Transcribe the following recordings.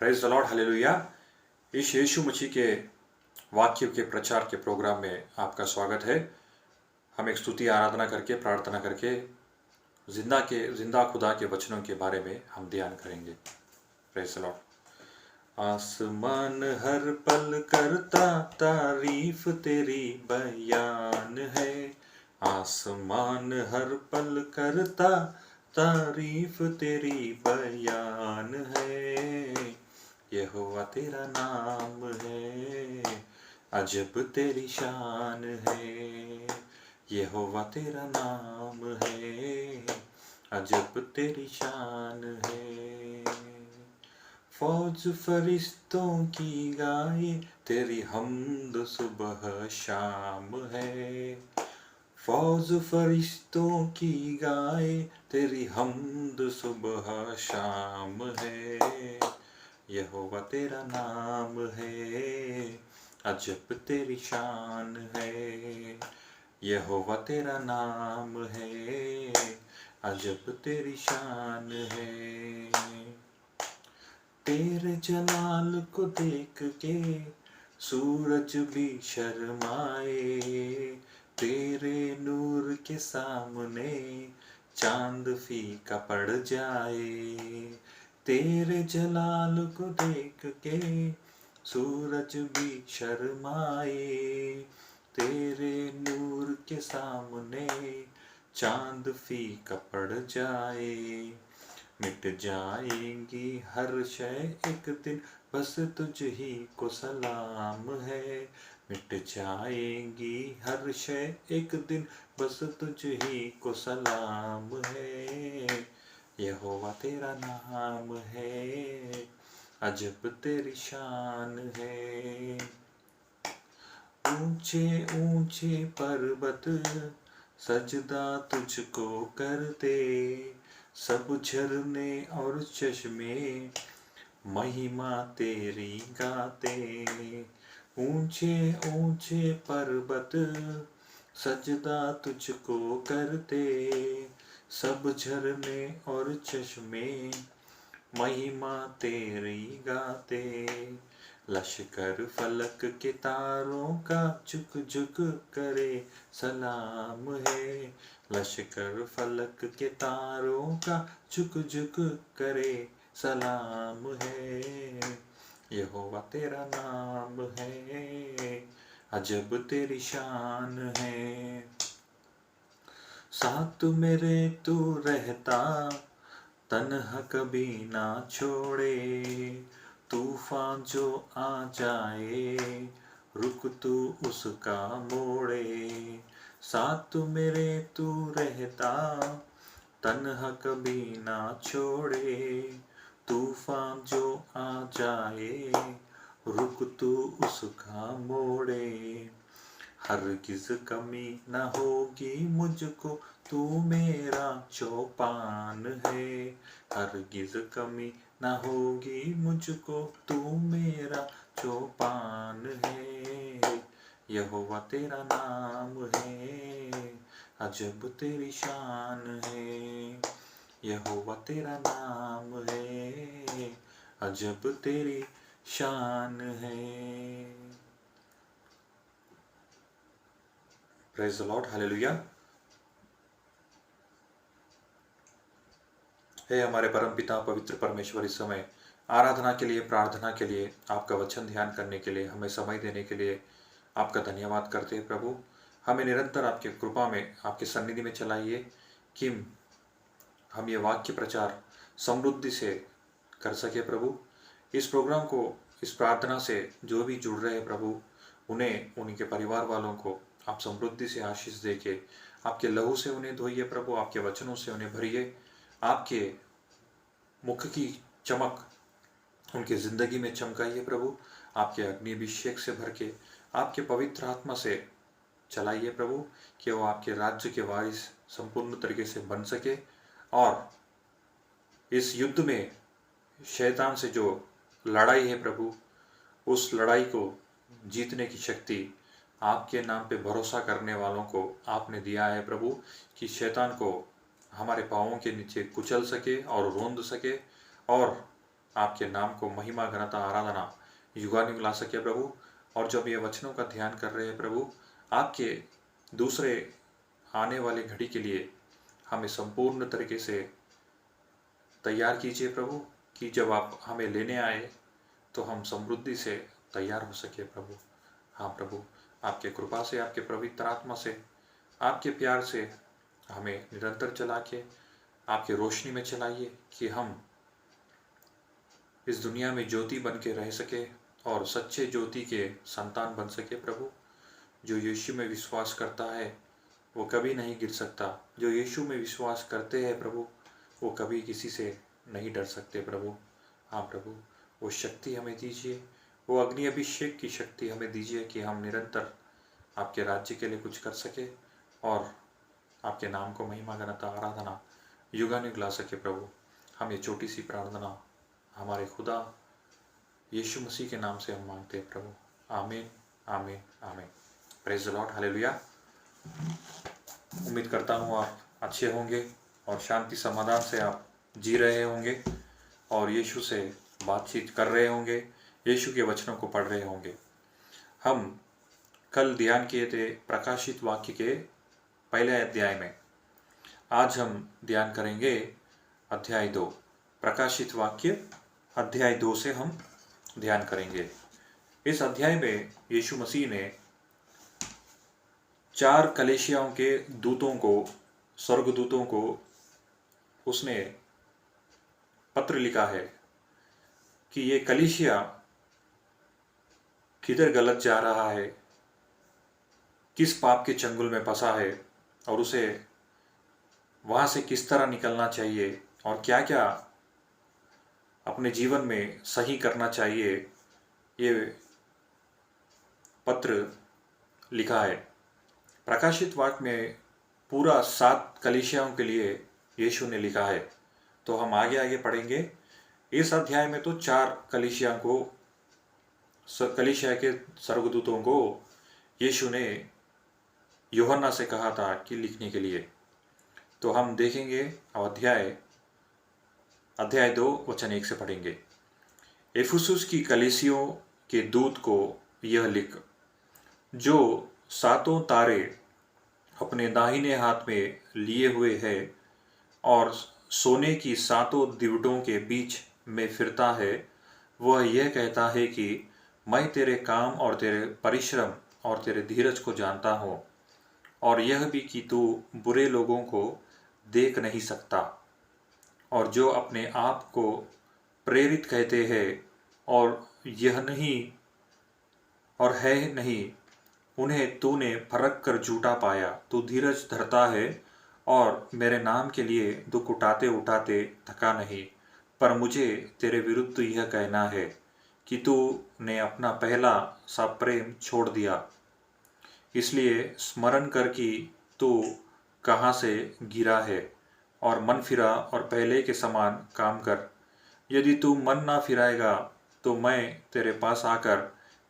Praise the Lord, hallelujah. इस यीशु मसीह के वाक्य के प्रचार के प्रोग्राम में आपका स्वागत है। हम एक स्तुति आराधना करके प्रार्थना करके जिंदा खुदा के वचनों के बारे में हम ध्यान करेंगे। Praise the Lord. आसमान हर पल करता तारीफ तेरी बयान है। आसमान हर पल करता तारीफ तेरी बयान है। यहोवा तेरा नाम है, अजब तेरी शान है। यहोवा तेरा नाम है, अजब तेरी शान है। फौज फरिश्तों की गाए तेरी हमद सुबह शाम है। फौज फरिश्तों की गाए तेरी हमद सुबह शाम है। यहोवा तेरा नाम है, अजब तेरी शान है। यहोवा तेरा नाम है, अजब तेरी शान है। तेरे जलाल को देख के सूरज भी शर्माए। तेरे नूर के सामने चांद फीका पड़ जाए। तेरे जलाल को देख के सूरज भी शर्माए। तेरे नूर के सामने चांद फीका पड़ जाए। मिट जाएंगी हर शय एक दिन, बस तुझ ही को सलाम है। मिट जाएंगी हर शय एक दिन, बस तुझ ही को सलाम है। यहोवा तेरा नाम है, अजब तेरी शान है। ऊंचे ऊंचे पर्वत सजदा तुझको करते, सब झरने और चश्मे महिमा तेरी गाते। ऊंचे ऊंचे पर्वत सजदा तुझको करते, सब झरने और चश्मे महिमा तेरी गाते। लश्कर फलक के तारों का झुक झुक करे सलाम है। लश्कर फलक के तारों का झुक झुक करे सलाम है। यहोवा तेरा नाम है, अजब तेरी शान है। साथ मेरे तू रहता, तन्हा कभी ना छोड़े। तूफान जो आ जाए, रुक तू उसका मोड़े। साथ मेरे तू रहता, तन्हा कभी ना छोड़े। तूफान जो आ जाए, रुक तू उसका मोड़े। हरगिज कमी न होगी मुझको, तू मेरा चौपान है। हरगिज कमी न होगी मुझको, तू मेरा चौपान है। यहोवा तेरा नाम है, अजब तेरी शान है। यहोवा तेरा नाम है, अजब तेरी शान है। Praise the Lord, hallelujah. हे हमारे परम पिता पवित्र परमेश्वर, इस समय आराधना के लिए, प्रार्थना के लिए, आपका वचन ध्यान करने के लिए, हमें समय देने के लिए आपका धन्यवाद करते हैं प्रभु। हमें निरंतर आपके कृपा में, आपकी सन्निधि में चलाइए कि हम ये वाक्य प्रचार समृद्धि से कर सके प्रभु। इस प्रोग्राम को, इस प्रार्थना से जो भी जुड़ रहे हैं प्रभु, उन्हें, उनके परिवार वालों को आप समृद्धि से आशीष देके आपके लहू से उन्हें धोइए प्रभु। आपके वचनों से उन्हें भरिए। आपके मुख की चमक उनकी जिंदगी में चमकाइए प्रभु। आपके अग्निभिषेक से भर के, आपके पवित्र आत्मा से चलाइए प्रभु, कि वो आपके राज्य के वारिस संपूर्ण तरीके से बन सके। और इस युद्ध में शैतान से जो लड़ाई है प्रभु, उस लड़ाई को जीतने की शक्ति आपके नाम पे भरोसा करने वालों को आपने दिया है प्रभु, कि शैतान को हमारे पाँवों के नीचे कुचल सके और रोंद सके, और आपके नाम को महिमा घनता आराधना युगानुग ला सके प्रभु। और जब ये वचनों का ध्यान कर रहे हैं प्रभु, आपके दूसरे आने वाले घड़ी के लिए हमें संपूर्ण तरीके से तैयार कीजिए प्रभु, कि जब आप हमें लेने आए तो हम समृद्धि से तैयार हो सके प्रभु। हाँ प्रभु, आपके कृपा से, आपके पवित्र आत्मा से, आपके प्यार से हमें निरंतर चला के आपके रोशनी में चलाइए, कि हम इस दुनिया में ज्योति बन के रह सके और सच्चे ज्योति के संतान बन सके प्रभु। जो यीशु में विश्वास करता है वो कभी नहीं गिर सकता। जो यीशु में विश्वास करते हैं प्रभु, वो कभी किसी से नहीं डर सकते प्रभु। हाँ प्रभु, वो शक्ति हमें दीजिए, वो अग्नि अभिषेक की शक्ति हमें दीजिए, कि हम निरंतर आपके राज्य के लिए कुछ कर सके और आपके नाम को महिमा घनता आराधना युगानुग ला सके प्रभु। हम ये छोटी सी प्रार्थना हमारे खुदा यीशु मसीह के नाम से हम मांगते हैं प्रभु। आमीन, आमीन, आमीन। Praise the Lord, hallelujah. उम्मीद करता हूँ आप अच्छे होंगे और शांति समाधान से आप जी रहे होंगे और यीशु से बातचीत कर रहे होंगे, यीशु के वचनों को पढ़ रहे होंगे। हम कल ध्यान किए थे प्रकाशित वाक्य के पहले अध्याय में। आज हम ध्यान करेंगे अध्याय 2। प्रकाशित वाक्य अध्याय 2 से हम ध्यान करेंगे। इस अध्याय में यीशु मसीह ने 4 कलीसियाओं के दूतों को, स्वर्गदूतों को उसने पत्र लिखा है कि ये कलीसिया किधर गलत जा रहा है, किस पाप के चंगुल में फंसा है और उसे वहाँ से किस तरह निकलना चाहिए और क्या क्या अपने जीवन में सही करना चाहिए। ये पत्र लिखा है। प्रकाशित वाक्य में पूरा 7 कलीसियाओं के लिए यीशु ने लिखा है। तो हम आगे आगे पढ़ेंगे। इस अध्याय में तो 4 कलीसिया के स्वर्गदूतों को यीशु ने यूहन्ना से कहा था कि लिखने के लिए। तो हम देखेंगे अध्याय 2 वचन 1 से पढ़ेंगे। इफिसुस की कलीसियों के दूत को यह लिख, जो 7 तारे अपने दाहिने हाथ में लिए हुए है और सोने की 7 दिवटों के बीच में फिरता है, वह यह कहता है कि मैं तेरे काम और तेरे परिश्रम और तेरे धीरज को जानता हूँ, और यह भी कि तू बुरे लोगों को देख नहीं सकता, और जो अपने आप को प्रेरित कहते हैं और यह नहीं और है नहीं, उन्हें तूने फरक कर झूठा पाया। तू धीरज धरता है और मेरे नाम के लिए दुख उठाते उठाते थका नहीं। पर मुझे तेरे विरुद्ध यह कहना है कि तूने अपना पहला सा प्रेम छोड़ दिया। इसलिए स्मरण कर कि तू कहाँ से गिरा है और मन फिरा और पहले के समान काम कर। यदि तू मन ना फिराएगा तो मैं तेरे पास आकर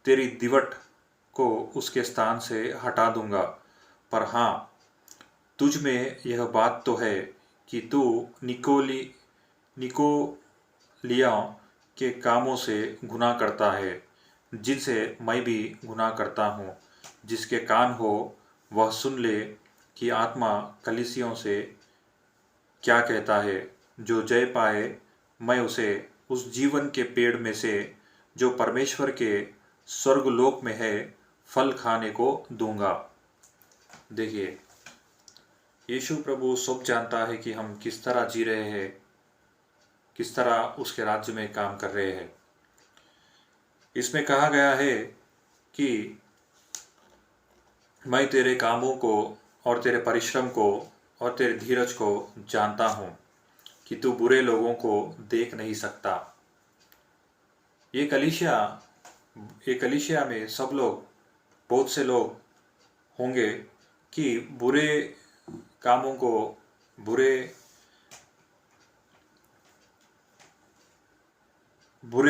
तेरी दिवट को उसके स्थान से हटा दूंगा। पर हाँ, तुझ में यह बात तो है कि तू निकोलिया के कामों से गुनाह करता है, जिनसे मैं भी गुनाह करता हूँ। जिसके कान हो वह सुन ले कि आत्मा कलीसियों से क्या कहता है। जो जय पाए, मैं उसे उस जीवन के पेड़ में से जो परमेश्वर के स्वर्गलोक में है फल खाने को दूंगा। देखिए, यीशु प्रभु सब जानता है कि हम किस तरह जी रहे हैं, किस तरह उसके राज्य में काम कर रहे हैं। इसमें कहा गया है कि मैं तेरे कामों को और तेरे परिश्रम को और तेरे धीरज को जानता हूँ, कि तू बुरे लोगों को देख नहीं सकता। ये कलीसिया में सब लोग, बहुत से लोग होंगे कि बुरे कामों को, बुरे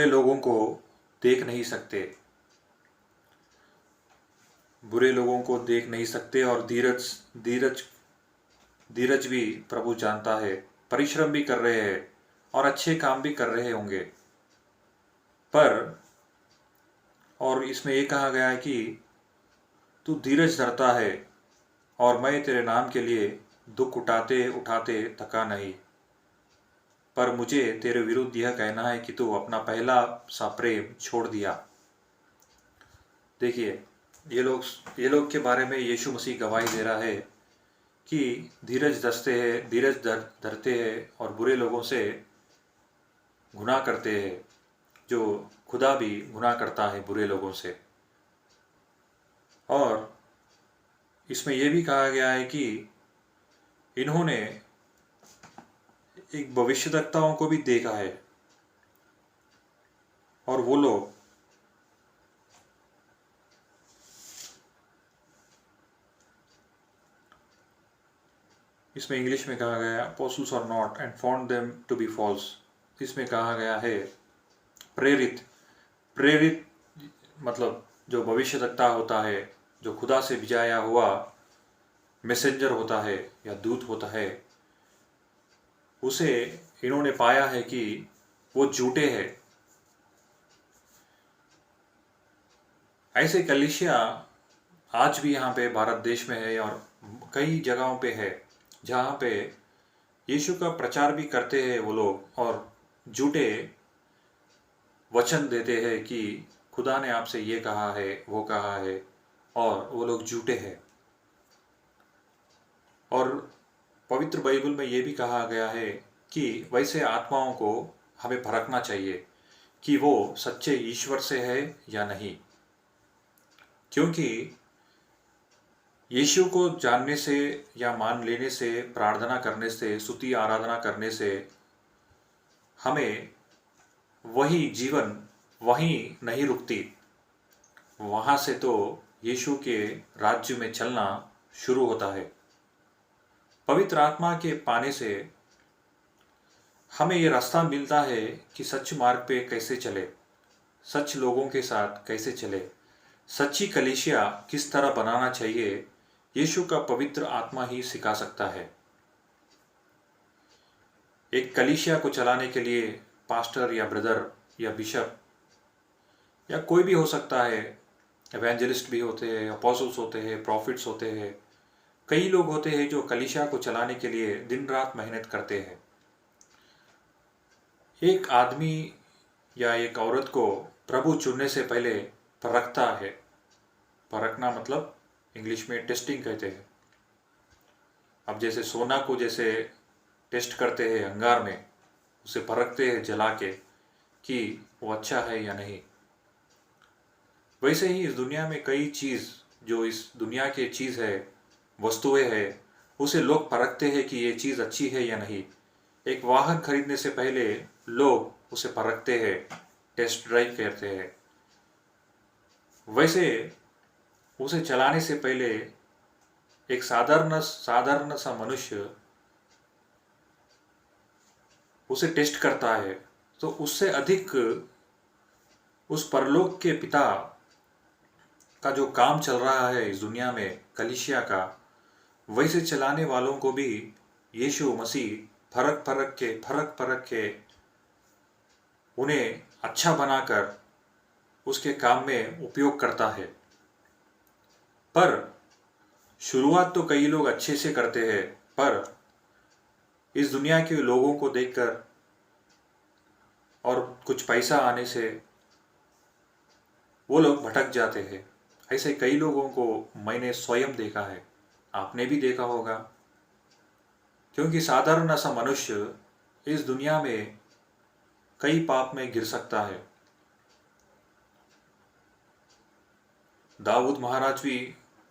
लोगों को देख नहीं सकते, बुरे लोगों को देख नहीं सकते। और धीरज भी प्रभु जानता है, परिश्रम भी कर रहे हैं और अच्छे काम भी कर रहे होंगे। पर और इसमें ये कहा गया है कि तू धीरज धरता है और मैं तेरे नाम के लिए दुख उठाते उठाते थका नहीं। पर मुझे तेरे विरुद्ध यह कहना है कि तू अपना पहला सा प्रेम छोड़ दिया। देखिए, ये लोग के बारे में यीशु मसीह गवाही दे रहा है कि धीरज धरते हैं और बुरे लोगों से गुनाह करते हैं, जो खुदा भी गुनाह करता है बुरे लोगों से। और इसमें यह भी कहा गया है कि इन्होंने एक भविष्यद्वक्ताओं को भी देखा है और वो लोग इसमें इंग्लिश में कहा गया apostles or not and found them to be false। इसमें कहा गया है प्रेरित मतलब जो भविष्यद्वक्ता होता है, जो खुदा से भेजाया हुआ मैसेंजर होता है या दूत होता है, उसे इन्होंने पाया है कि वो झूठे हैं। ऐसे कलीसिया आज भी यहाँ पे भारत देश में है और कई जगहों पे है जहाँ पे यीशु का प्रचार भी करते हैं वो लोग और झूठे वचन देते हैं कि खुदा ने आपसे ये कहा है, वो कहा है, और वो लोग झूठे हैं। और पवित्र बाइबल में ये भी कहा गया है कि वैसे आत्माओं को हमें परखना चाहिए कि वो सच्चे ईश्वर से है या नहीं, क्योंकि यीशु को जानने से या मान लेने से, प्रार्थना करने से, स्तुति आराधना करने से हमें वही जीवन वहीं नहीं रुकती, वहाँ से तो यीशु के राज्य में चलना शुरू होता है। पवित्र आत्मा के पाने से हमें ये रास्ता मिलता है कि सच मार्ग पे कैसे चले, सच लोगों के साथ कैसे चले, सच्ची कलीसिया किस तरह बनाना चाहिए, यीशु का पवित्र आत्मा ही सिखा सकता है। एक कलीसिया को चलाने के लिए पास्टर या ब्रदर या बिशप या कोई भी हो सकता है, एवेंजलिस्ट भी होते हैं, अपोस्टल्स होते हैं, प्रॉफिट्स होते हैं, कई लोग होते हैं जो कलीसिया को चलाने के लिए दिन रात मेहनत करते हैं। एक आदमी या एक औरत को प्रभु चुनने से पहले परखता है। परखना मतलब इंग्लिश में टेस्टिंग कहते हैं। अब जैसे सोना को जैसे टेस्ट करते हैं अंगार में, उसे परखते हैं जला के कि वो अच्छा है या नहीं, वैसे ही इस दुनिया में कई चीज़ जो इस दुनिया की चीज़ है, वस्तुएं हैं, उसे लोग परखते हैं कि ये चीज़ अच्छी है या नहीं। एक वाहन खरीदने से पहले लोग उसे परखते हैं, टेस्ट ड्राइव करते हैं। वैसे उसे चलाने से पहले एक साधारण सा मनुष्य उसे टेस्ट करता है, तो उससे अधिक उस परलोक के पिता का जो काम चल रहा है इस दुनिया में कलीसिया का, वैसे चलाने वालों को भी यीशु मसीह फरक फरक के उन्हें अच्छा बनाकर उसके काम में उपयोग करता है। पर शुरुआत तो कई लोग अच्छे से करते हैं, पर इस दुनिया के लोगों को देखकर और कुछ पैसा आने से वो लोग भटक जाते हैं। ऐसे कई लोगों को मैंने स्वयं देखा है, आपने भी देखा होगा, क्योंकि साधारण सा मनुष्य इस दुनिया में कई पाप में गिर सकता है। दाऊद महाराज भी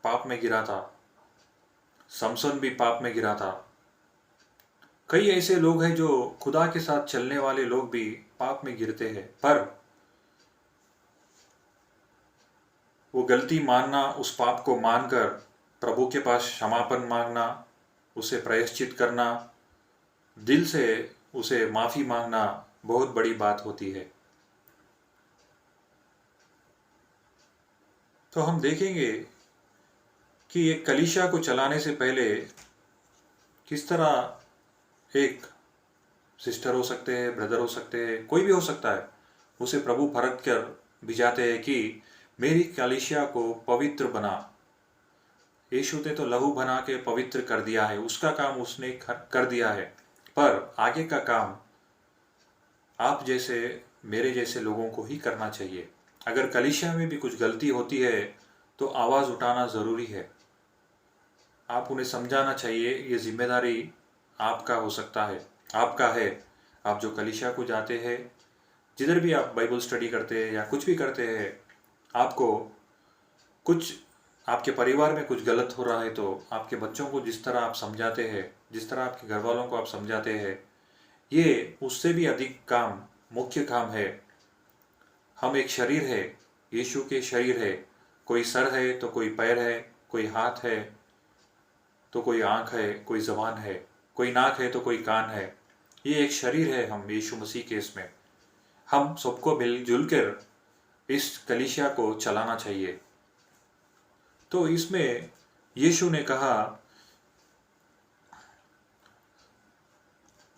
पाप में गिरा था, समसन भी पाप में गिरा था। कई ऐसे लोग हैं जो खुदा के साथ चलने वाले लोग भी पाप में गिरते हैं, पर वो गलती मानना, उस पाप को मानकर प्रभु के पास क्षमापन मांगना, उसे प्रायश्चित करना, दिल से उसे माफ़ी मांगना बहुत बड़ी बात होती है। तो हम देखेंगे कि एक कलीसिया को चलाने से पहले किस तरह एक सिस्टर हो सकते हैं, ब्रदर हो सकते हैं, कोई भी हो सकता है, उसे प्रभु परख कर भिजाते हैं कि मेरी कलीसिया को पवित्र बना। यीशु ने तो लहू बना के पवित्र कर दिया है, उसका काम उसने कर दिया है, पर आगे का काम आप जैसे मेरे जैसे लोगों को ही करना चाहिए। अगर कलीसिया में भी कुछ गलती होती है तो आवाज़ उठाना ज़रूरी है। आप उन्हें समझाना चाहिए, ये जिम्मेदारी आपका हो सकता है, आपका है। आप जो कलीसिया को जाते हैं, जिधर भी आप बाइबल स्टडी करते हैं या कुछ भी करते हैं, आपको कुछ आपके परिवार में कुछ गलत हो रहा है तो आपके बच्चों को जिस तरह आप समझाते हैं, जिस तरह आपके घर वालों को आप समझाते हैं, ये उससे भी अधिक काम, मुख्य काम है। हम एक शरीर है, यीशु के शरीर है। कोई सर है तो कोई पैर है, कोई हाथ है तो कोई आँख है, कोई ज़बान है, कोई नाक है तो कोई कान है। ये एक शरीर है हम यीशु मसीह के। इसमें हम सबको मिलजुल कर इस कलीसिया को चलाना चाहिए। तो इसमें यीशु ने कहा,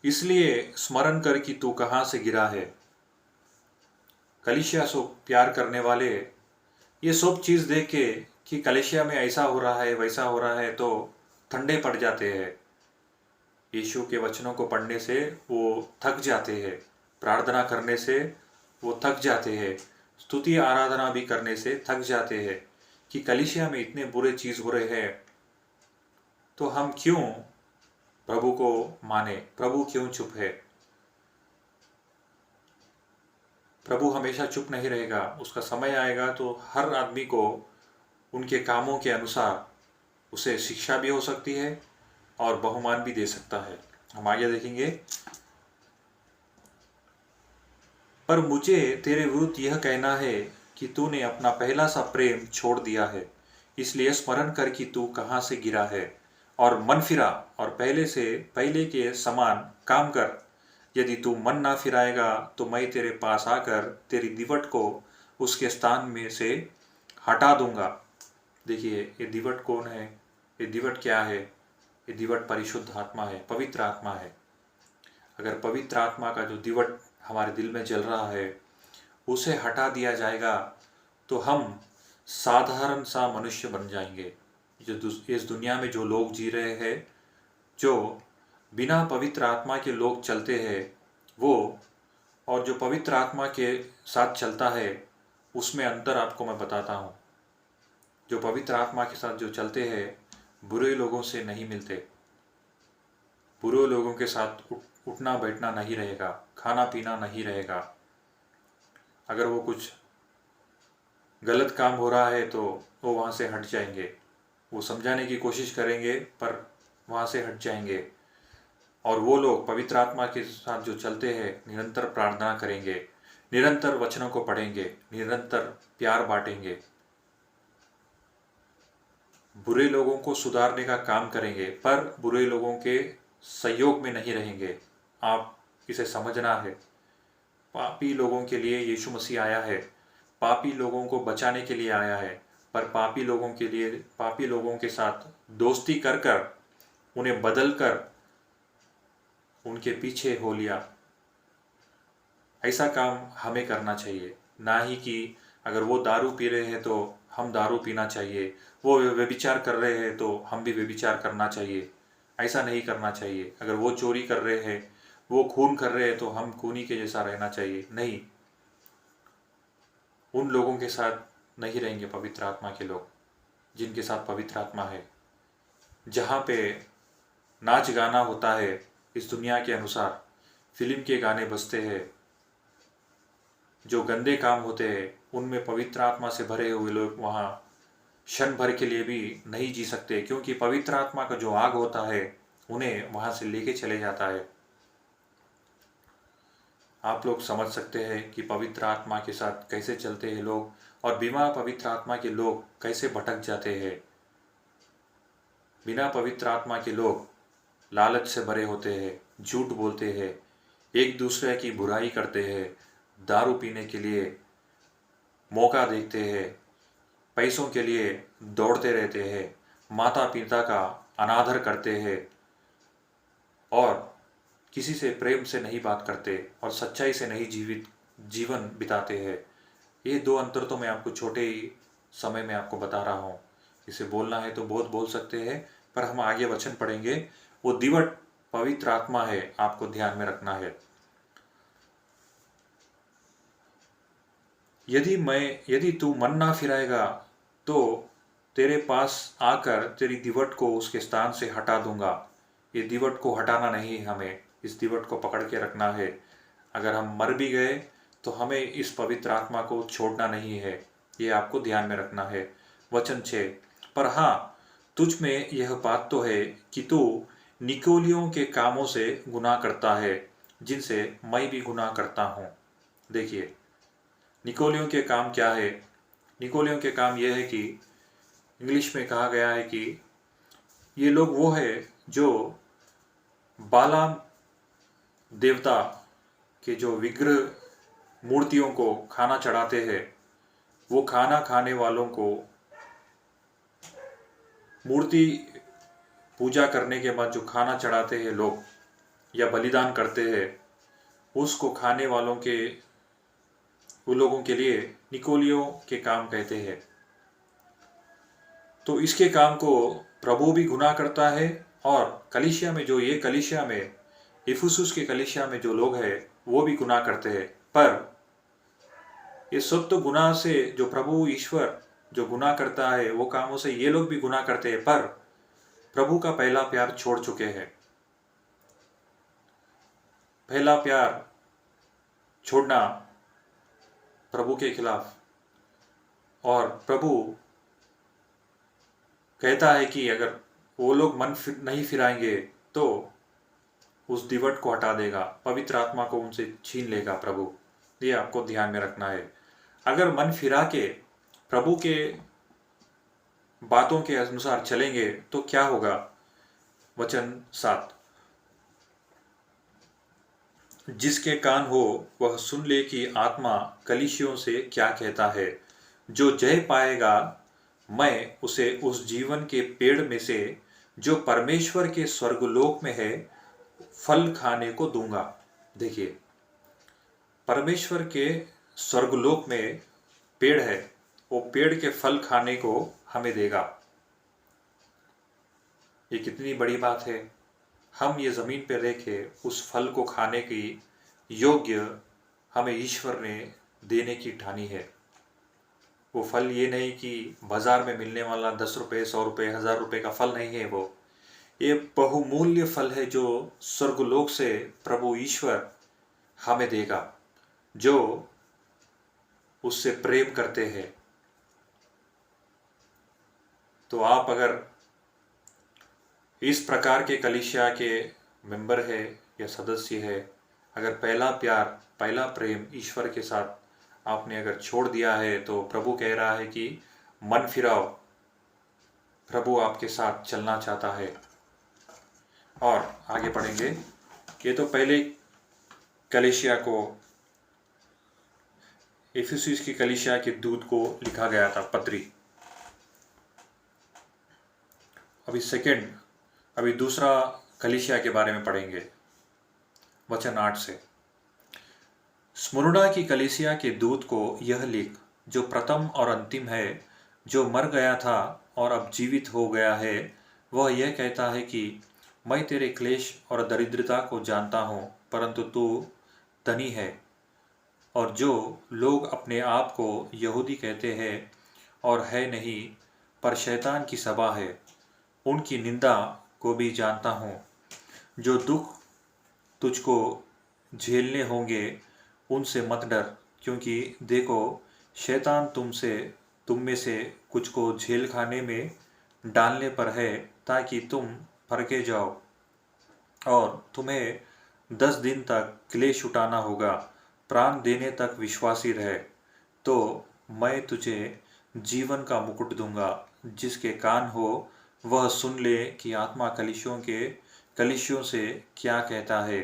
इसलिए स्मरण कर कि तू कहाँ से गिरा है। कलीसिया से प्यार करने वाले ये सब चीज़ देख के कि कलीसिया में ऐसा हो रहा है वैसा हो रहा है तो ठंडे पड़ जाते हैं। यीशु के वचनों को पढ़ने से वो थक जाते हैं, प्रार्थना करने से वो थक जाते हैं, स्तुति आराधना भी करने से थक जाते हैं कि कलीसिया में इतने बुरे चीज़ हो रहे हैं, तो हम क्यों प्रभु को माने, प्रभु क्यों चुप है। प्रभु हमेशा चुप नहीं रहेगा, उसका समय आएगा तो हर आदमी को उनके कामों के अनुसार उसे शिक्षा भी हो सकती है और बहुमान भी दे सकता है। हम आगे देखेंगे। पर मुझे तेरे विरुद्ध यह कहना है कि तूने अपना पहला सा प्रेम छोड़ दिया है। इसलिए स्मरण कर कि तू कहाँ से गिरा है और मन फिरा और पहले के समान काम कर। यदि तू मन ना फिराएगा तो मैं तेरे पास आकर तेरी दीवट को उसके स्थान में से हटा दूंगा। देखिए, ये दीवट कौन है, ये दीवट क्या है। ये दीवट परिशुद्ध आत्मा है, पवित्र आत्मा है। अगर पवित्र आत्मा का जो दीवट हमारे दिल में जल रहा है उसे हटा दिया जाएगा तो हम साधारण सा मनुष्य बन जाएंगे। जो इस दुनिया में जो लोग जी रहे हैं, जो बिना पवित्र आत्मा के लोग चलते हैं, वो और जो पवित्र आत्मा के साथ चलता है उसमें अंतर आपको मैं बताता हूँ। जो पवित्र आत्मा के साथ जो चलते हैं बुरे लोगों से नहीं मिलते, बुरे लोगों के साथ उठना बैठना नहीं रहेगा, खाना पीना नहीं रहेगा। अगर वो कुछ गलत काम हो रहा है तो वो वहाँ से हट जाएंगे, वो समझाने की कोशिश करेंगे पर वहाँ से हट जाएंगे। और वो लोग पवित्र आत्मा के साथ जो चलते हैं निरंतर प्रार्थना करेंगे, निरंतर वचनों को पढ़ेंगे, निरंतर प्यार बांटेंगे, बुरे लोगों को सुधारने का काम करेंगे पर बुरे लोगों के सहयोग में नहीं रहेंगे। आप इसे समझना है। पापी लोगों के लिए यीशु मसीह आया है, पापी लोगों को बचाने के लिए आया है, पर पापी लोगों के लिए, पापी लोगों के साथ दोस्ती कर कर उन्हें बदल कर उनके पीछे हो लिया। ऐसा काम हमें करना चाहिए, ना ही कि अगर वो दारू पी रहे हैं तो हम दारू पीना चाहिए, वो व्यभिचार कर रहे हैं तो हम भी व्यभिचार करना चाहिए। ऐसा नहीं करना चाहिए। अगर वो चोरी कर रहे हैं, वो खून कर रहे हैं तो हम खूनी के जैसा रहना चाहिए। नहीं, उन लोगों के साथ नहीं रहेंगे पवित्र आत्मा के लोग, जिनके साथ पवित्र आत्मा है। जहाँ पे नाच गाना होता है इस दुनिया के अनुसार, फिल्म के गाने बजते हैं, जो गंदे काम होते हैं, उनमें पवित्र आत्मा से भरे हुए लोग वहाँ क्षण भर के लिए भी नहीं जी सकते, क्योंकि पवित्र आत्मा का जो आग होता है उन्हें वहाँ से लेके चले जाता है। आप लोग समझ सकते हैं कि पवित्र आत्मा के साथ कैसे चलते हैं लोग और बिना पवित्र आत्मा के लोग कैसे भटक जाते हैं। बिना पवित्र आत्मा के लोग लालच से भरे होते हैं, झूठ बोलते हैं, एक दूसरे की बुराई करते हैं, दारू पीने के लिए मौका देखते हैं, पैसों के लिए दौड़ते रहते हैं, माता पिता का अनादर करते हैं और किसी से प्रेम से नहीं बात करते और सच्चाई से नहीं जीवन बिताते हैं। ये दो अंतर तो मैं आपको छोटे ही समय में आपको बता रहा हूँ। इसे बोलना है तो बहुत बोल सकते हैं, पर हम आगे वचन पढ़ेंगे। वो दिवट पवित्र आत्मा है, आपको ध्यान में रखना है। यदि तू मन ना फिराएगा तो तेरे पास आकर तेरी दिवट को उसके स्थान से हटा दूंगा। ये दिवट को हटाना नहीं है, हमें इस दिवट को पकड़ के रखना है। अगर हम मर भी गए तो हमें इस पवित्र आत्मा को छोड़ना नहीं है, ये आपको ध्यान में रखना है। वचन 6, पर हाँ, तुझ में यह बात तो है कि तू निकोलियों के कामों से गुनाह करता है, जिनसे मैं भी गुनाह करता हूँ। देखिए, निकोलियों के काम क्या है? निकोलियों के काम यह है कि इंग्लिश में कहा गया है कि ये लोग वो है जो बालाम देवता के जो विग्रह मूर्तियों को खाना चढ़ाते हैं, वो खाना खाने वालों को मूर्ति पूजा करने के बाद जो खाना चढ़ाते हैं लोग या बलिदान करते हैं, उसको खाने वालों के उन लोगों के लिए निकोलियों के काम कहते हैं। तो इसके काम को प्रभु भी गुनाह करता है, और कलीसिया में जो ये कलीसिया में इफुसुस के कलीसिया में जो लोग हैं वो भी गुनाह करते हैं। पर ये सब तो गुनाह से जो प्रभु ईश्वर जो गुनाह करता है वो कामों से ये लोग भी गुनाह करते हैं, पर प्रभु का पहला प्यार छोड़ चुके हैं। पहला प्यार छोड़ना प्रभु के खिलाफ, और प्रभु कहता है कि अगर वो लोग नहीं फिराएंगे तो उस दिवट को हटा देगा, पवित्र आत्मा को उनसे छीन लेगा प्रभु। ये आपको ध्यान में रखना है। अगर मन फिरा के प्रभु के बातों के अनुसार चलेंगे तो क्या होगा? वचन 7, जिसके कान हो वह सुन ले कि आत्मा कलीसियों से क्या कहता है। जो जय पाएगा मैं उसे उस जीवन के पेड़ में से जो परमेश्वर के स्वर्गलोक में है फल खाने को दूंगा। देखिए, परमेश्वर के स्वर्गलोक में पेड़ है, वो पेड़ के फल खाने को हमें देगा। ये कितनी बड़ी बात है। हम ये ज़मीन पर रह के उस फल को खाने की योग्य हमें ईश्वर ने देने की ठानी है। वो फल ये नहीं कि बाजार में मिलने वाला 10 रुपये, 100 रुपये, 1000 रुपये का फल नहीं है। वो ये बहुमूल्य फल है जो स्वर्गलोक से प्रभु ईश्वर हमें देगा, जो उससे प्रेम करते हैं। तो आप अगर इस प्रकार के कलीसिया के मेंबर है या सदस्य है, अगर पहला प्यार, पहला प्रेम ईश्वर के साथ आपने अगर छोड़ दिया है, तो प्रभु कह रहा है कि मन फिराओ, प्रभु आपके साथ चलना चाहता है। और आगे पढ़ेंगे। ये तो पहले कलीसिया को, इफिसुस की कलीसिया के दूत को लिखा गया था पत्री। अभी दूसरा कलीसिया के बारे में पढ़ेंगे। वचन 8 से, स्मुरना की कलीसिया के दूत को यह लिख, जो प्रथम और अंतिम है, जो मर गया था और अब जीवित हो गया है, वह यह कहता है कि मैं तेरे क्लेश और दरिद्रता को जानता हूँ, परंतु तू धनी है, और जो लोग अपने आप को यहूदी कहते हैं और है नहीं, पर शैतान की सभा है, उनकी निंदा को भी जानता हूँ। जो दुख तुझको झेलने होंगे उनसे मत डर, क्योंकि देखो शैतान तुम में से कुछ को झेल खाने में डालने पर है, ताकि तुम फरके जाओ, और तुम्हें 10 दिन तक क्लेश उठाना होगा। प्राण देने तक विश्वासी रहे, तो मैं तुझे जीवन का मुकुट दूंगा। जिसके कान हो वह सुन ले कि आत्मा कलीसियों से क्या कहता है।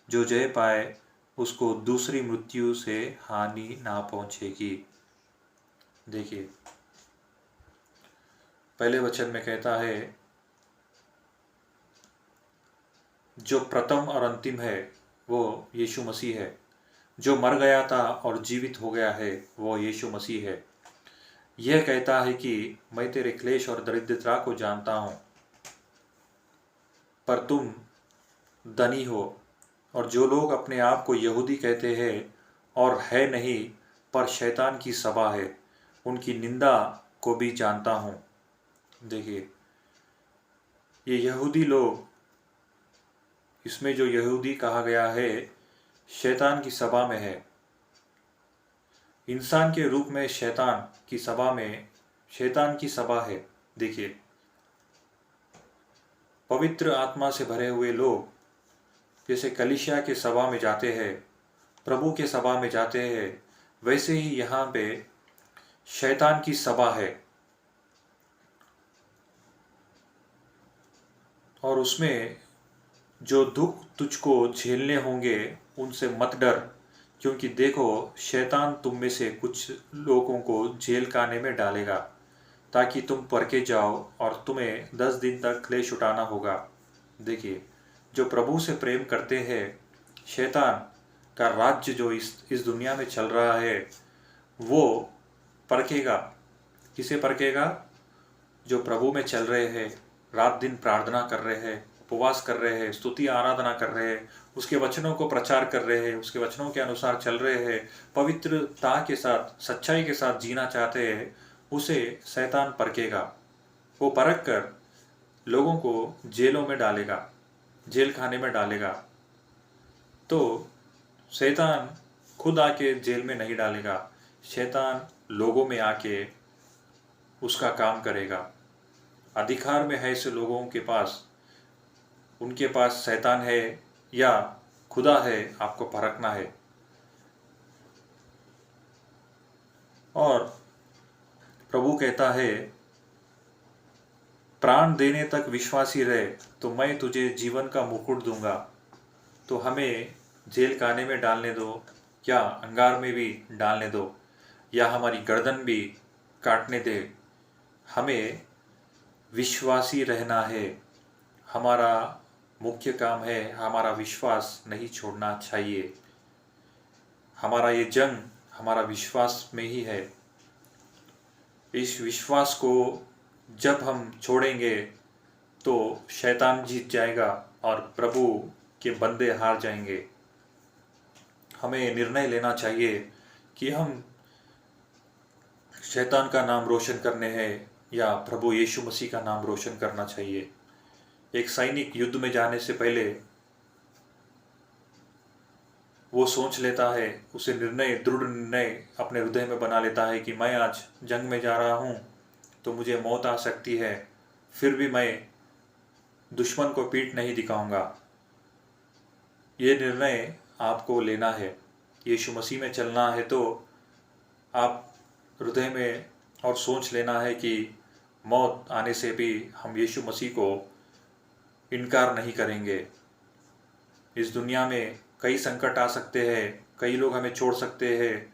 जो जय पाए उसको दूसरी मृत्यु से हानि ना पहुंचेगी। देखिए, पहले वचन में कहता है जो प्रथम और अंतिम है वो यीशु मसीह है। जो मर गया था और जीवित हो गया है वो यीशु मसीह है। यह कहता है कि मैं तेरे क्लेश और दरिद्रता को जानता हूँ, पर तुम धनी हो। और जो लोग अपने आप को यहूदी कहते हैं और है नहीं पर शैतान की सभा है, उनकी निंदा को भी जानता हूँ। देखिए, ये यहूदी लोग, इसमें जो यहूदी कहा गया है शैतान की सभा में है। इंसान के रूप में शैतान की सभा में, शैतान की सभा है। देखिए, पवित्र आत्मा से भरे हुए लोग जैसे कलीसिया के सभा में जाते हैं, प्रभु के सभा में जाते हैं, वैसे ही यहाँ पे शैतान की सभा है। और उसमें जो दुख तुझको झेलने होंगे उनसे मत डर, क्योंकि देखो शैतान तुम में से कुछ लोगों को जेल खाने में डालेगा ताकि तुम परखे जाओ और तुम्हें 10 दिन तक क्लेश उठाना होगा। देखिए, जो प्रभु से प्रेम करते हैं, शैतान का राज्य जो इस दुनिया में चल रहा है वो परखेगा। किसे परखेगा? जो प्रभु में चल रहे हैं, रात दिन प्रार्थना कर रहे हैं, उपवास कर रहे हैं, स्तुति आराधना कर रहे हैं, उसके वचनों को प्रचार कर रहे हैं, उसके वचनों के अनुसार चल रहे हैं, पवित्रता के साथ, सच्चाई के साथ जीना चाहते हैं, उसे शैतान परखेगा। वो परख कर लोगों को जेलों में डालेगा, जेल खाने में डालेगा। तो शैतान खुद आके जेल में नहीं डालेगा, शैतान लोगों में आके उसका काम करेगा। अधिकार में है ऐसे लोगों के पास, उनके पास शैतान है या खुदा है, आपको परखना है। और प्रभु कहता है, प्राण देने तक विश्वासी रहे तो मैं तुझे जीवन का मुकुट दूंगा। तो हमें जेल खाने में डालने दो या अंगार में भी डालने दो या हमारी गर्दन भी काटने दे, हमें विश्वासी रहना है। हमारा मुख्य काम है, हमारा विश्वास नहीं छोड़ना चाहिए। हमारा ये जंग हमारा विश्वास में ही है। इस विश्वास को जब हम छोड़ेंगे तो शैतान जीत जाएगा और प्रभु के बंदे हार जाएंगे। हमें निर्णय लेना चाहिए कि हम शैतान का नाम रोशन करने हैं या प्रभु यीशु मसीह का नाम रोशन करना चाहिए। एक सैनिक युद्ध में जाने से पहले वो सोच लेता है, उसे दृढ़ निर्णय अपने हृदय में बना लेता है कि मैं आज जंग में जा रहा हूँ तो मुझे मौत आ सकती है, फिर भी मैं दुश्मन को पीठ नहीं दिखाऊंगा। ये निर्णय आपको लेना है। यीशु मसीह में चलना है तो आप हृदय में और सोच लेना है कि मौत आने से भी हम यीशु मसीह को इनकार नहीं करेंगे। इस दुनिया में कई संकट आ सकते हैं, कई लोग हमें छोड़ सकते हैं,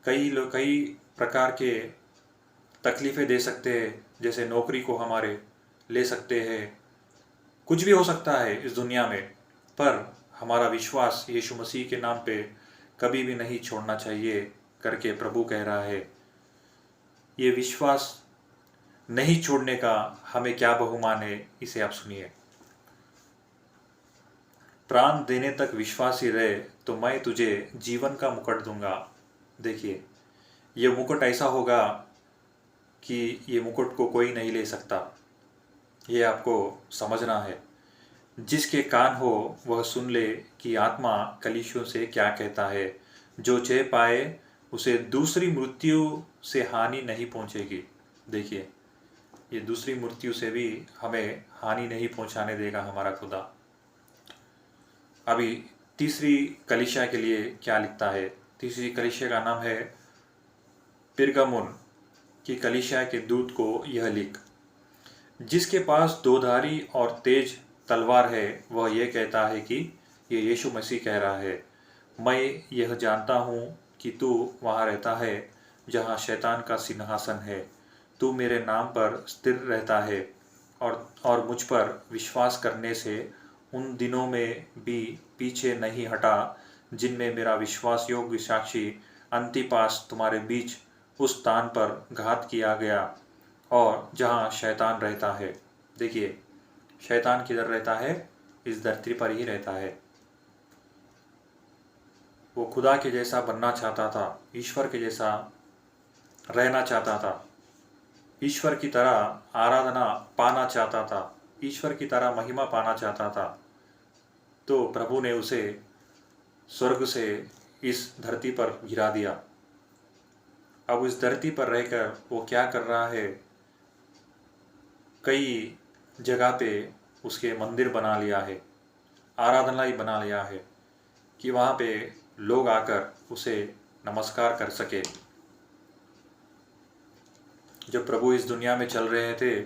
कई प्रकार के तकलीफ़ें दे सकते हैं, जैसे नौकरी को हमारे ले सकते हैं। कुछ भी हो सकता है इस दुनिया में, पर हमारा विश्वास यीशु मसीह के नाम पे कभी भी नहीं छोड़ना चाहिए करके प्रभु कह रहा है। ये विश्वास नहीं छोड़ने का हमें क्या बहुमान है, इसे आप सुनिए। प्राण देने तक विश्वासी रहे तो मैं तुझे जीवन का मुकुट दूंगा। देखिए, ये मुकुट ऐसा होगा कि ये मुकुट को कोई नहीं ले सकता। ये आपको समझना है। जिसके कान हो वह सुन ले कि आत्मा कलीसियों से क्या कहता है। जो जय पाए उसे दूसरी मृत्यु से हानि नहीं पहुंचेगी। देखिए, ये दूसरी मृत्यु से भी हमें हानि नहीं पहुंचाने देगा हमारा खुदा। अभी तीसरी कलीसिया के लिए क्या लिखता है? तीसरी कलीसिया का नाम है पिरगमुन की कलीसिया के दूत को यह लिख, जिसके पास दोधारी और तेज तलवार है वह यह कहता है कि ये यीशु मसीह कह रहा है, मैं यह जानता हूँ कि तू वहाँ रहता है जहाँ शैतान का सिंहासन है। तू मेरे नाम पर स्थिर रहता है और मुझ पर विश्वास करने से उन दिनों में भी पीछे नहीं हटा जिनमें मेरा विश्वास योग्य साक्षी अंतिपास तुम्हारे बीच उस स्थान पर घात किया गया और जहाँ शैतान रहता है। देखिए, शैतान किधर रहता है? इस धरती पर ही रहता है। वो खुदा के जैसा बनना चाहता था, ईश्वर के जैसा रहना चाहता था, ईश्वर की तरह आराधना पाना चाहता था, ईश्वर की तरह महिमा पाना चाहता था। तो प्रभु ने उसे स्वर्ग से इस धरती पर गिरा दिया। अब इस धरती पर रहकर वो क्या कर रहा है? कई जगह पे उसके मंदिर बना लिया है, आराधनालय बना लिया है कि वहाँ पे लोग आकर उसे नमस्कार कर सके। जब प्रभु इस दुनिया में चल रहे थे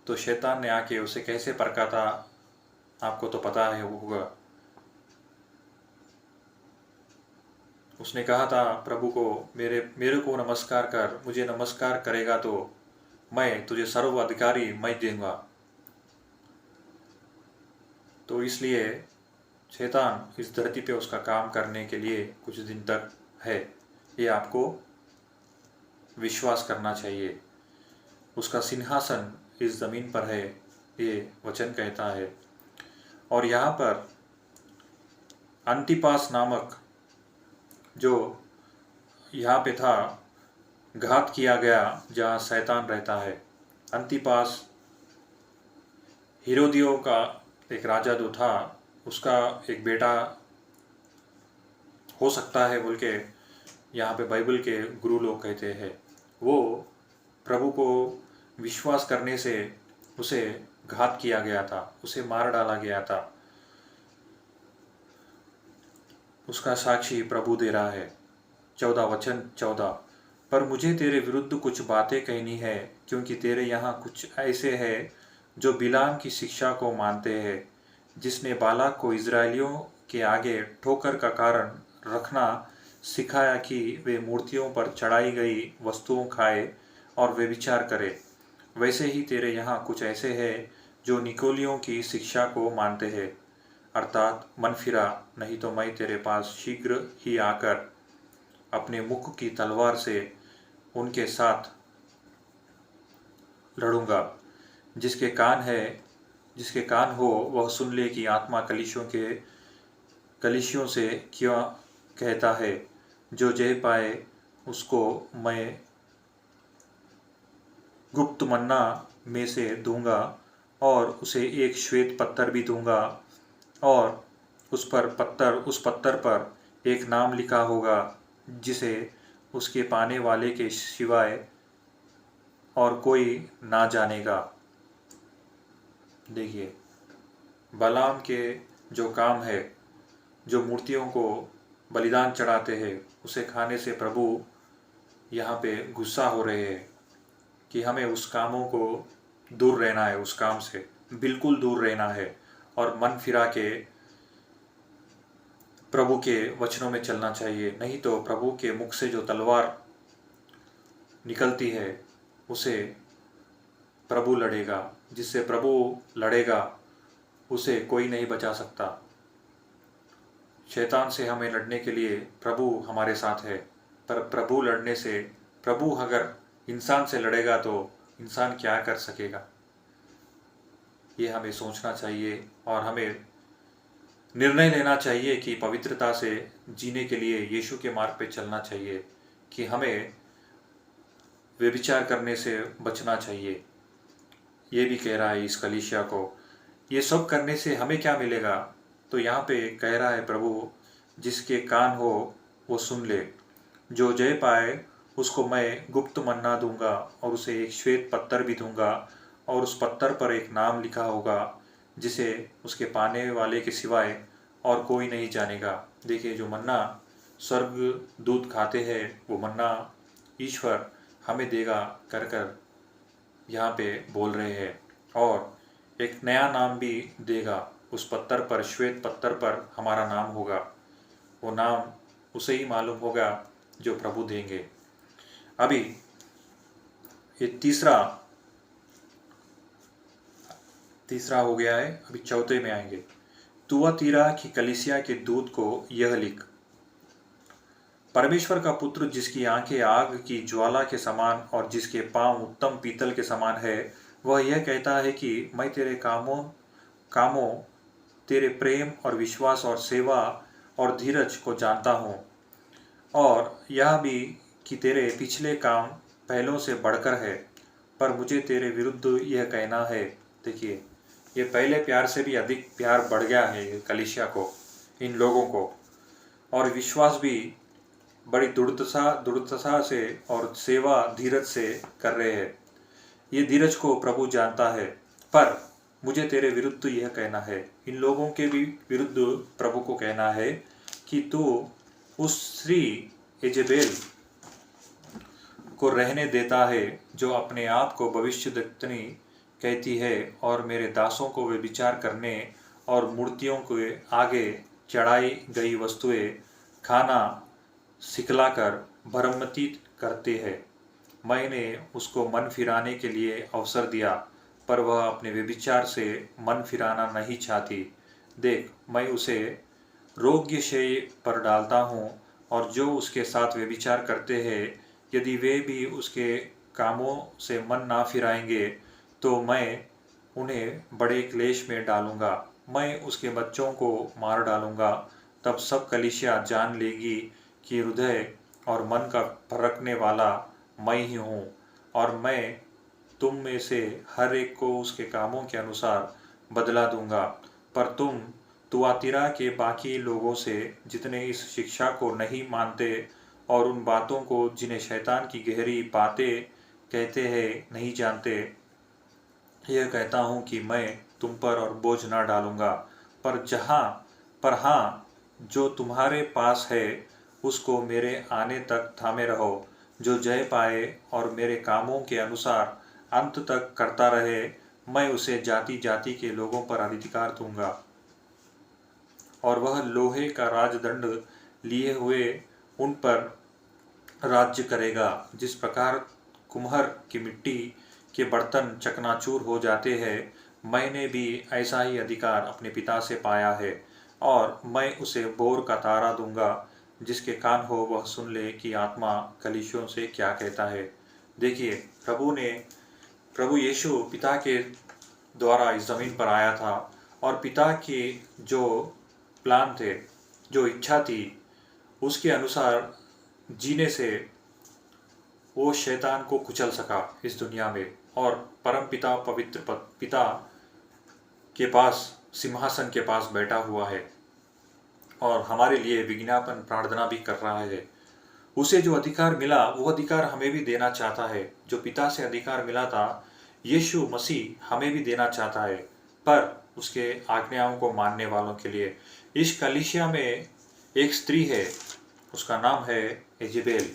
तो शैतान ने आके उसे कैसे परखा था, आपको तो पता है वो होगा। उसने कहा था प्रभु को, मेरे को नमस्कार कर, मुझे नमस्कार करेगा तो मैं तुझे सर्व अधिकारी मैं दूंगा। तो इसलिए शैतान इस धरती पे उसका काम करने के लिए कुछ दिन तक है, ये आपको विश्वास करना चाहिए। उसका सिंहासन इस ज़मीन पर है, ये वचन कहता है। और यहाँ पर अंतिपास नामक जो यहाँ पे था, घात किया गया जहाँ शैतान रहता है। अंतिपास हेरोदियों का एक राजा जो था, उसका एक बेटा हो सकता है बोल के यहाँ पे बाइबल के गुरु लोग कहते हैं। वो प्रभु को विश्वास करने से उसे घात किया गया था, उसे मार डाला गया था। उसका साक्षी प्रभु दे रहा है। 14 वचन 14, पर मुझे तेरे विरुद्ध कुछ बातें कहनी है, क्योंकि तेरे यहाँ कुछ ऐसे हैं जो बिलाम की शिक्षा को मानते हैं, जिसने बालाक को इज़राइलियों के आगे ठोकर का कारण रखना सिखाया कि वे मूर्तियों पर चढ़ाई गई वस्तुओं खाए और वे विचार करे। वैसे ही तेरे यहाँ कुछ ऐसे हैं जो निकोलियों की शिक्षा को मानते हैं, अर्थात मन फिरा, नहीं तो मैं तेरे पास शीघ्र ही आकर अपने मुख की तलवार से उनके साथ लड़ूंगा। जिसके कान हो वह सुन ले कि आत्मा कलीसियों से क्या कहता है। जो जय पाए उसको मैं गुप्त मन्ना में से दूंगा और उसे एक श्वेत पत्थर भी दूंगा, और उस पत्थर पर एक नाम लिखा होगा जिसे उसके पाने वाले के सिवाय और कोई ना जानेगा। देखिए, बलाम के जो काम है, जो मूर्तियों को बलिदान चढ़ाते हैं, उसे खाने से प्रभु यहाँ पे गुस्सा हो रहे हैं कि हमें उस कामों को दूर रहना है, उस काम से बिल्कुल दूर रहना है और मन फिरा के प्रभु के वचनों में चलना चाहिए। नहीं तो प्रभु के मुख से जो तलवार निकलती है उसे प्रभु लड़ेगा, जिससे प्रभु लड़ेगा उसे कोई नहीं बचा सकता। शैतान से हमें लड़ने के लिए प्रभु हमारे साथ है, पर प्रभु लड़ने से, प्रभु अगर इंसान से लड़ेगा तो इंसान क्या कर सकेगा? ये हमें सोचना चाहिए और हमें निर्णय लेना चाहिए कि पवित्रता से जीने के लिए यीशु के मार्ग पे चलना चाहिए, कि हमें व्यभिचार करने से बचना चाहिए। ये भी कह रहा है इस कलीसिया को। ये सब करने से हमें क्या मिलेगा? तो यहाँ पे कह रहा है प्रभु, जिसके कान हो वो सुन ले। जो जय पाए उसको मैं गुप्त मन्ना दूंगा और उसे एक श्वेत पत्थर भी दूंगा, और उस पत्थर पर एक नाम लिखा होगा जिसे उसके पाने वाले के सिवाय और कोई नहीं जानेगा। देखिए, जो मन्ना स्वर्ग दूत खाते हैं वो मन्ना ईश्वर हमें देगा कर कर यहाँ पे बोल रहे हैं, और एक नया नाम भी देगा। उस पत्थर पर, श्वेत पत्थर पर हमारा नाम होगा। वो नाम उसे ही मालूम होगा जो प्रभु देंगे। अभी ये तीसरा हो गया है, अभी चौथे में आएंगे। तुआतीरा की कलीसिया के दूत को यह लिख, परमेश्वर का पुत्र जिसकी आंखें आग की ज्वाला के समान और जिसके पांव उत्तम पीतल के समान है, वह यह कहता है कि मैं तेरे कामों, तेरे प्रेम और विश्वास और सेवा और धीरज को जानता हूँ, और यह भी कि तेरे पिछले काम पहलों से बढ़कर है। पर मुझे तेरे विरुद्ध यह कहना है। देखिए, ये पहले प्यार से भी अधिक प्यार बढ़ गया है ये कलीसिया को, इन लोगों को, और विश्वास भी बड़ी दृढ़ता से और सेवा धीरज से कर रहे हैं। ये धीरज को प्रभु जानता है। पर मुझे तेरे विरुद्ध यह कहना है, इन लोगों के भी विरुद्ध प्रभु को कहना है कि तू उस स्त्री इजेबेल को रहने देता है जो अपने आप को भविष्यद्वक्तनी कहती है और मेरे दासों को वे विचार करने और मूर्तियों के आगे चढ़ाई गई वस्तुएं खाना सिखलाकर भ्रमित करते हैं। मैंने उसको मन फिराने के लिए अवसर दिया, पर वह अपने व्यभिचार से मन फिराना नहीं चाहती। देख, मैं उसे रोग्यशय पर डालता हूँ, और जो उसके साथ व्यभिचार करते हैं, यदि वे भी उसके कामों से मन ना फिराएंगे, तो मैं उन्हें बड़े क्लेश में डालूंगा। मैं उसके बच्चों को मार डालूंगा। तब सब कलीसिया जान लेगी कि हृदय और मन का परखने वाला मैं ही हूँ, और मैं तुम में से हर एक को उसके कामों के अनुसार बदला दूंगा। पर तुम तुआतिरा के बाकी लोगों से, जितने इस शिक्षा को नहीं मानते और उन बातों को जिन्हें शैतान की गहरी बातें कहते हैं नहीं जानते, यह कहता हूँ कि मैं तुम पर और बोझ ना डालूंगा। पर हाँ, जो तुम्हारे पास है उसको मेरे आने तक थामे रहो। जो जय पाए और मेरे कामों के अनुसार अंत तक करता रहे, मैं उसे जाति जाति के लोगों पर अधिकार दूंगा, और वह लोहे का राजदंड लिए हुए उन पर राज्य करेगा। जिस प्रकार कुम्हार की मिट्टी के बर्तन चकनाचूर हो जाते हैं, मैंने भी ऐसा ही अधिकार अपने पिता से पाया है, और मैं उसे भोर का तारा दूंगा। जिसके कान हो वह सुन ले कि आत्मा कलीसियों से क्या कहता है। देखिए, प्रभु यीशु पिता के द्वारा इस जमीन पर आया था, और पिता के जो प्लान थे, जो इच्छा थी, उसके अनुसार जीने से वो शैतान को कुचल सका इस दुनिया में, और परम पिता पवित्र पिता के पास सिंहासन के पास बैठा हुआ है और हमारे लिए विज्ञापन प्रार्थना भी कर रहा है। उसे जो अधिकार मिला वो अधिकार हमें भी देना चाहता है। जो पिता से अधिकार मिला था, यीशु मसीह हमें भी देना चाहता है, पर उसके आज्ञाओं को मानने वालों के लिए। इस कलीसिया में एक स्त्री है, उसका नाम है इजेबेल।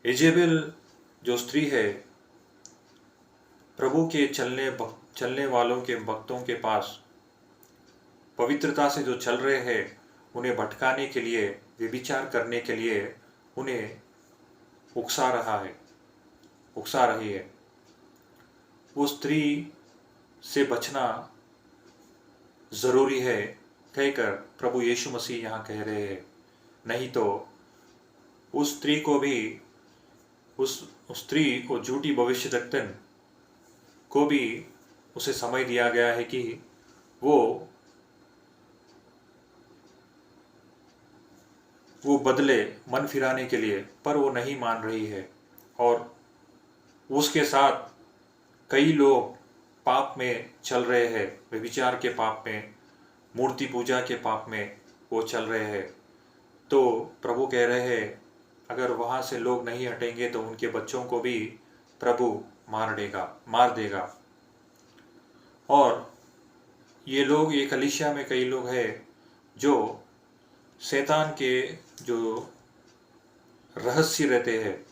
इजेबेल जो स्त्री है, प्रभु के चलने वालों के भक्तों के पास पवित्रता से जो चल रहे हैं, उन्हें भटकाने के लिए, व्यभिचार करने के लिए उन्हें उकसा रही है। वो स्त्री से बचना जरूरी है कहकर प्रभु यीशु मसीह यहाँ कह रहे हैं। नहीं तो उस स्त्री को भी, उस स्त्री को, झूठी भविष्यद्वक्तन को भी उसे समय दिया गया है कि वो बदले मन फिराने के लिए, पर वो नहीं मान रही है। और उसके साथ कई लोग पाप में चल रहे हैं, व्यभिचार के पाप में, मूर्ति पूजा के पाप में वो चल रहे हैं। तो प्रभु कह रहे हैं, अगर वहाँ से लोग नहीं हटेंगे तो उनके बच्चों को भी प्रभु मार देगा। और ये लोग, ये कलीसिया में कई लोग हैं जो शैतान के जो रहस्य रहते हैं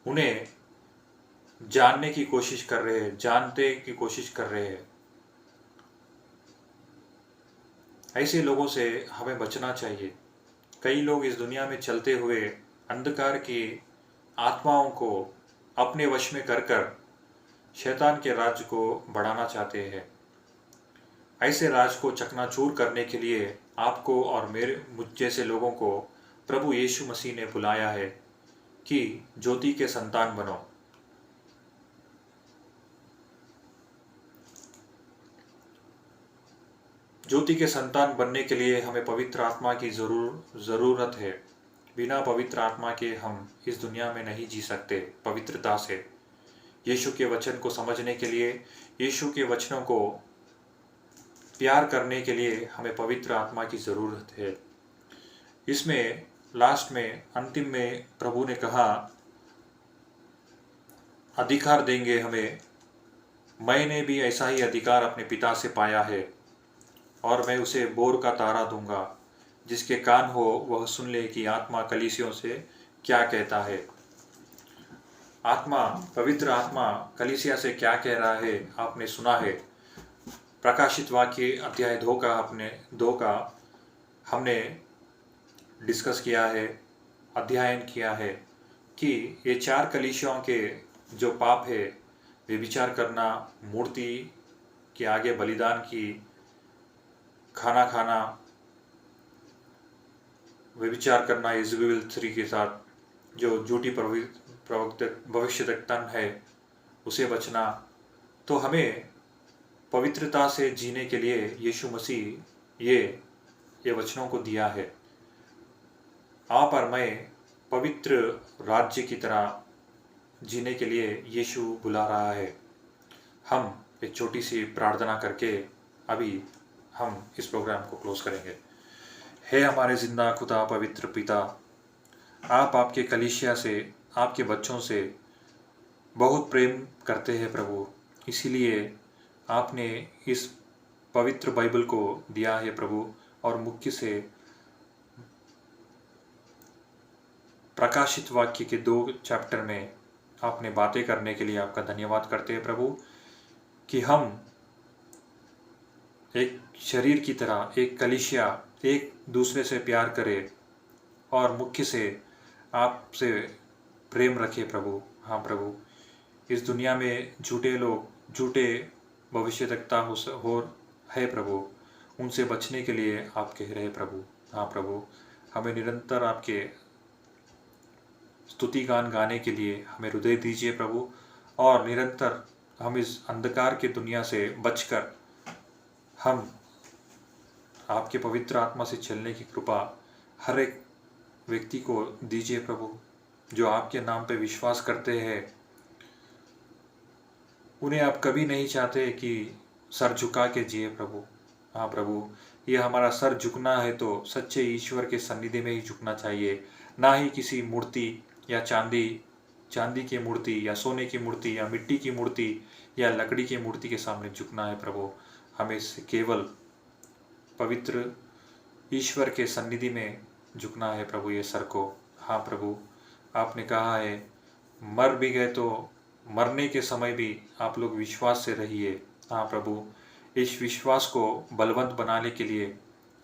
उन्हें जानने की कोशिश कर रहे हैं, जानते की कोशिश कर रहे हैं। ऐसे लोगों से हमें बचना चाहिए। कई लोग इस दुनिया में चलते हुए अंधकार की आत्माओं को अपने वश में कर शैतान के राज्य को बढ़ाना चाहते हैं। ऐसे राज को चकनाचूर करने के लिए आपको और मुझ जैसे लोगों को प्रभु यीशु मसीह ने बुलाया है कि ज्योति के संतान बनो। ज्योति के संतान बनने के लिए हमें पवित्र आत्मा की ज़रूरत है। बिना पवित्र आत्मा के हम इस दुनिया में नहीं जी सकते पवित्रता से। यीशु के वचन को समझने के लिए, यीशु के वचनों को प्यार करने के लिए हमें पवित्र आत्मा की ज़रूरत है। इसमें लास्ट में, अंतिम में प्रभु ने कहा, अधिकार देंगे हमें। मैंने भी ऐसा ही अधिकार अपने पिता से पाया है और मैं उसे बोर का तारा दूंगा। जिसके कान हो वह सुन ले कि आत्मा कलीसियों से क्या कहता है। आत्मा, पवित्र आत्मा कलीसिया से क्या कह रहा है आपने सुना है। प्रकाशित वाक्य अध्याय 2 का हमने डिस्कस किया है, अध्ययन किया है कि ये 4 कलीसियों के जो पाप है, व्यभिचार करना, मूर्ति के आगे बलिदान की, खाना खाना, व्यभिचार करना इज़बेल स्त्री के साथ, जो झूठी भविष्यद्वक्ता है उसे बचना। तो हमें पवित्रता से जीने के लिए यीशु मसीह ये वचनों को दिया है। आप और मैं पवित्र राज्य की तरह जीने के लिए यीशु बुला रहा है। हम एक छोटी सी प्रार्थना करके अभी हम इस प्रोग्राम को क्लोज करेंगे। हे हमारे जिंदा खुदा पवित्र पिता, आप आपके कलीसिया से, आपके बच्चों से बहुत प्रेम करते हैं प्रभु। इसीलिए आपने इस पवित्र बाइबल को दिया है प्रभु, और मुख्य से प्रकाशित वाक्य के 2 चैप्टर में आपने बातें करने के लिए आपका धन्यवाद करते हैं प्रभु, कि हम एक शरीर की तरह, एक कलीसिया, एक दूसरे से प्यार करें और मुख्य से आपसे प्रेम रखें प्रभु। हाँ प्रभु, इस दुनिया में झूठे लोग, झूठे भविष्यद्वक्ता हो है प्रभु, उनसे बचने के लिए आप कह रहे प्रभु। हाँ प्रभु, हमें निरंतर आपके स्तुति गान गाने के लिए हमें हृदय दीजिए प्रभु, और निरंतर हम इस अंधकार की दुनिया से बचकर हम आपके पवित्र आत्मा से चलने की कृपा हर एक व्यक्ति को दीजिए प्रभु। जो आपके नाम पे विश्वास करते हैं, उन्हें आप कभी नहीं चाहते कि सर झुका के जिए प्रभु। हाँ प्रभु, ये हमारा सर झुकना है तो सच्चे ईश्वर के सन्निधि में ही झुकना चाहिए, ना ही किसी मूर्ति या चांदी की मूर्ति या सोने की मूर्ति या मिट्टी की मूर्ति या लकड़ी की मूर्ति के सामने झुकना है प्रभु। हमें केवल पवित्र ईश्वर के सन्निधि में झुकना है प्रभु, ये सर को। हाँ प्रभु, आपने कहा है मर भी गए तो मरने के समय भी आप लोग विश्वास से रहिए। हाँ प्रभु, इस विश्वास को बलवंत बनाने के लिए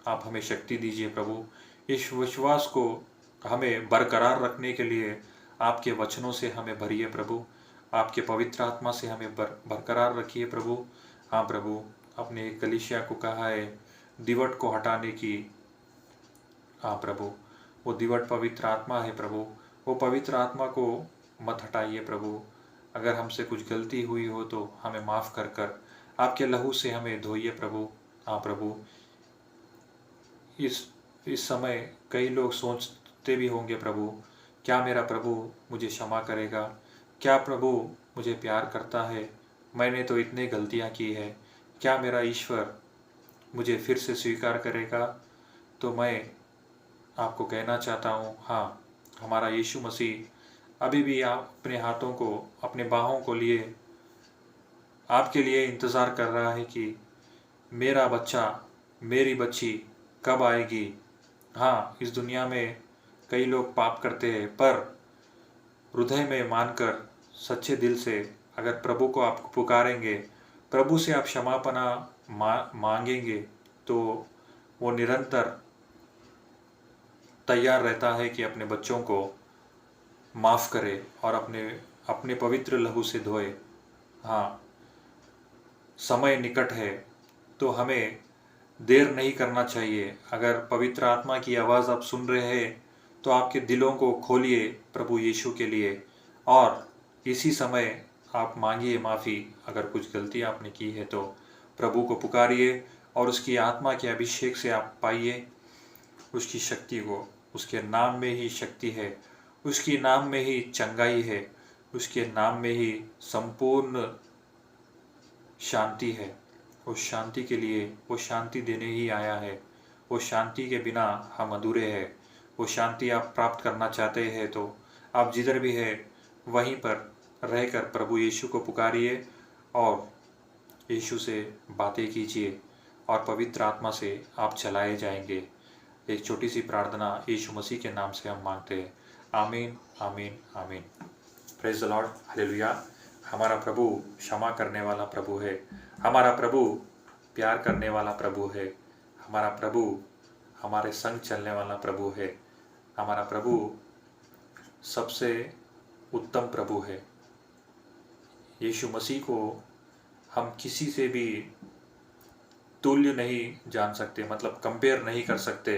आप हमें शक्ति दीजिए प्रभु। इस विश्वास को हमें बरकरार रखने के लिए आपके वचनों से हमें भरिए प्रभु, आपके पवित्र आत्मा से हमें बरकरार रखिए प्रभु। हाँ प्रभु, अपने कलीसिया को कहा है दिवट को हटाने की। हाँ प्रभु, वो दिवट पवित्र आत्मा है प्रभु, वो पवित्र आत्मा को मत हटाइए प्रभु। अगर हमसे कुछ गलती हुई हो तो हमें माफ़ कर कर आपके लहू से हमें धोइए प्रभु। हाँ प्रभु, इस समय कई लोग सोचते भी होंगे प्रभु, क्या मेरा प्रभु मुझे क्षमा करेगा, क्या प्रभु मुझे प्यार करता है, मैंने तो इतनी गलतियाँ की है, क्या मेरा ईश्वर मुझे फिर से स्वीकार करेगा। तो मैं आपको कहना चाहता हूँ, हाँ, हमारा यीशु मसीह अभी भी आप अपने हाथों को, अपने बाहों को लिए आपके लिए इंतज़ार कर रहा है कि मेरा बच्चा, मेरी बच्ची कब आएगी। हाँ, इस दुनिया में कई लोग पाप करते हैं, पर हृदय में मानकर सच्चे दिल से अगर प्रभु को आप पुकारेंगे, प्रभु से आप क्षमापना मांगेंगे, तो वो निरंतर तैयार रहता है कि अपने बच्चों को माफ़ करे और अपने पवित्र लहू से धोए। हाँ, समय निकट है तो हमें देर नहीं करना चाहिए। अगर पवित्र आत्मा की आवाज़ आप सुन रहे हैं तो आपके दिलों को खोलिए प्रभु यीशु के लिए और इसी समय आप मांगिए माफ़ी। अगर कुछ गलती आपने की है तो प्रभु को पुकारिए और उसकी आत्मा के अभिषेक से आप पाइए उसकी शक्ति को। उसके नाम में ही शक्ति है, उसके नाम में ही चंगाई है, उसके नाम में ही संपूर्ण शांति है। उस शांति के लिए वो शांति देने ही आया है। वो शांति के बिना हम अधूरे हैं। वो शांति आप प्राप्त करना चाहते हैं तो आप जिधर भी है वहीं पर रहकर प्रभु यीशु को पुकारिए और यीशु से बातें कीजिए और पवित्र आत्मा से आप चलाए जाएंगे। एक छोटी सी प्रार्थना यीशु मसीह के नाम से हम मांगते हैं। आमीन, आमीन, आमीन। Praise the Lord, hallelujah. हमारा प्रभु क्षमा करने वाला प्रभु है। हमारा प्रभु प्यार करने वाला प्रभु है। हमारा प्रभु हमारे संग चलने वाला प्रभु है। हमारा प्रभु सबसे उत्तम प्रभु है। यीशु मसीह को हम किसी से भी तुल्य नहीं जान सकते, मतलब कंपेयर नहीं कर सकते।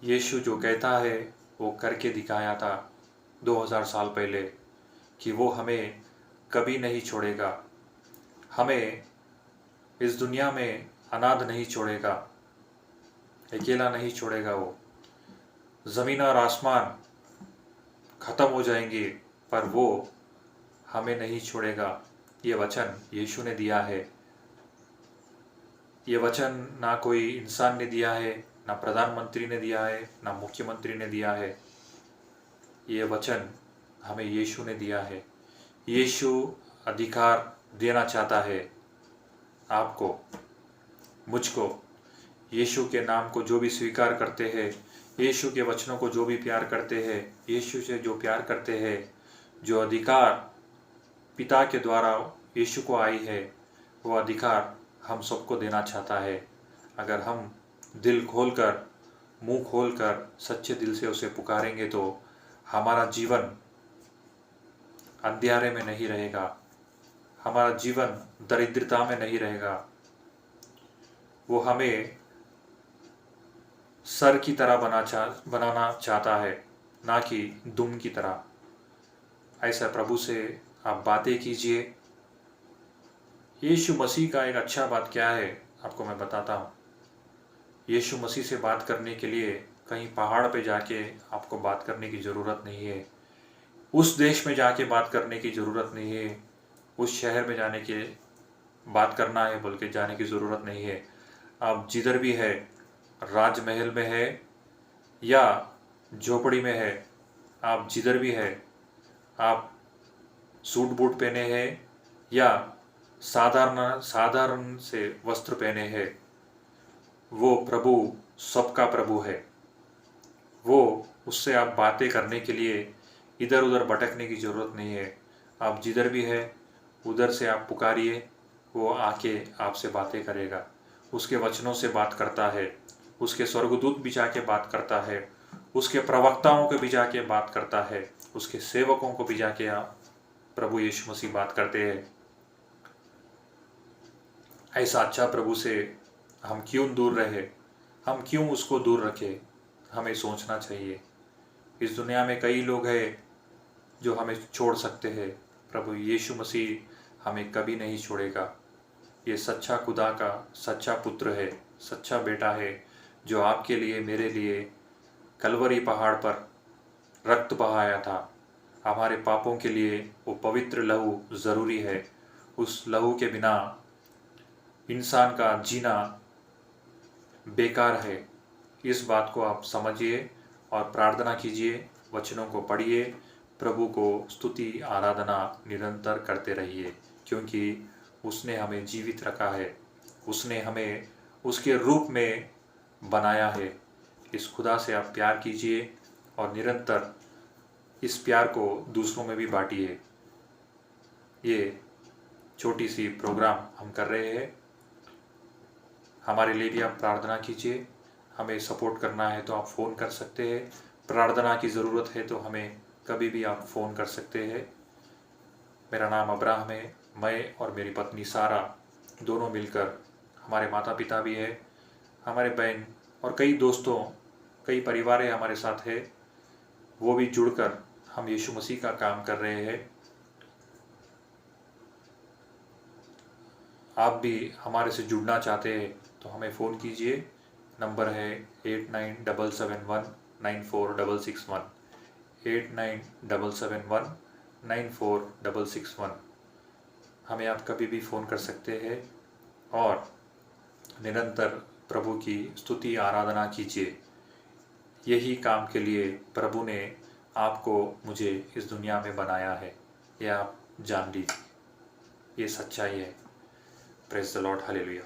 यीशु जो कहता है वो करके दिखाया था 2000 साल पहले कि वो हमें कभी नहीं छोड़ेगा, हमें इस दुनिया में अनाथ नहीं छोड़ेगा, अकेला नहीं छोड़ेगा। वो ज़मीन और आसमान ख़त्म हो जाएंगे पर वो हमें नहीं छोड़ेगा। ये वचन यीशु ने दिया है। ये वचन ना कोई इंसान ने दिया है, ना प्रधानमंत्री ने दिया है, ना मुख्यमंत्री ने दिया है। ये वचन हमें यीशु ने दिया है। यीशु अधिकार देना चाहता है आपको, मुझको। यीशु के नाम को जो भी स्वीकार करते हैं, यीशु के वचनों को जो भी प्यार करते हैं, यीशु से जो प्यार करते हैं, जो अधिकार पिता के द्वारा यीशु को आई है, वो अधिकार हम सबको देना चाहता है। अगर हम दिल खोलकर, मुंह खोलकर सच्चे दिल से उसे पुकारेंगे तो हमारा जीवन अंधियारे में नहीं रहेगा, हमारा जीवन दरिद्रता में नहीं रहेगा। वो हमें सर की तरह बनाना चाहता है, ना कि दुम की तरह। ऐसा प्रभु से आप बातें कीजिए। यीशु मसीह का एक अच्छा बात क्या है आपको मैं बताता हूँ। यीशु मसीह से बात करने के लिए कहीं पहाड़ पे जाके आपको बात करने की ज़रूरत नहीं है, उस देश में जाके बात करने की ज़रूरत नहीं है, उस शहर में जाने के बात करना है बोल के जाने की ज़रूरत नहीं है। आप जिधर भी है, राजमहल में है या झोपड़ी में है, आप जिधर भी है, आप सूट बूट पहने हैं या साधारण से वस्त्र पहने हैं, वो प्रभु सबका प्रभु है। वो उससे आप बातें करने के लिए इधर उधर भटकने की ज़रूरत नहीं है। आप जिधर भी है उधर से आप पुकारिए, वो आके आपसे बातें करेगा। उसके वचनों से बात करता है, उसके स्वर्गदूत भी जाके बात करता है, उसके प्रवक्ताओं को भी जाके बात करता है, उसके सेवकों को भी जाके आप प्रभु यीशु मसीह बात करते हैं। ऐसा अच्छा प्रभु से हम क्यों दूर रहे, हम क्यों उसको दूर रखें? हमें सोचना चाहिए। इस दुनिया में कई लोग हैं जो हमें छोड़ सकते हैं, प्रभु यीशु मसीह हमें कभी नहीं छोड़ेगा। ये सच्चा खुदा का सच्चा पुत्र है, सच्चा बेटा है, जो आपके लिए, मेरे लिए कलवरी पहाड़ पर रक्त बहाया था। हमारे पापों के लिए वो पवित्र लहू ज़रूरी है। उस लहू के बिना इंसान का जीना बेकार है। इस बात को आप समझिए और प्रार्थना कीजिए, वचनों को पढ़िए, प्रभु को स्तुति आराधना निरंतर करते रहिए, क्योंकि उसने हमें जीवित रखा है, उसने हमें उसके रूप में बनाया है। इस खुदा से आप प्यार कीजिए और निरंतर इस प्यार को दूसरों में भी बांटिए। ये छोटी सी प्रोग्राम हम कर रहे हैं, हमारे लिए भी आप प्रार्थना कीजिए। हमें सपोर्ट करना है तो आप फ़ोन कर सकते हैं, प्रार्थना की ज़रूरत है तो हमें कभी भी आप फ़ोन कर सकते हैं। मेरा नाम अब्राहम है। मैं और मेरी पत्नी सारा दोनों मिलकर, हमारे माता पिता भी है, हमारे बहन और कई दोस्तों, कई परिवार हमारे साथ है, वो भी जुड़कर हम यीशु मसीह का काम कर रहे हैं। आप भी हमारे से जुड़ना चाहते हैं तो हमें फ़ोन कीजिए। नंबर है 8977194661, 8977194661। हमें आप कभी भी फ़ोन कर सकते हैं और निरंतर प्रभु की स्तुति आराधना कीजिए। यही काम के लिए प्रभु ने आपको मुझे इस दुनिया में बनाया है, यह आप जान लीजिए। ये सच्चाई है। Praise the Lord, hallelujah.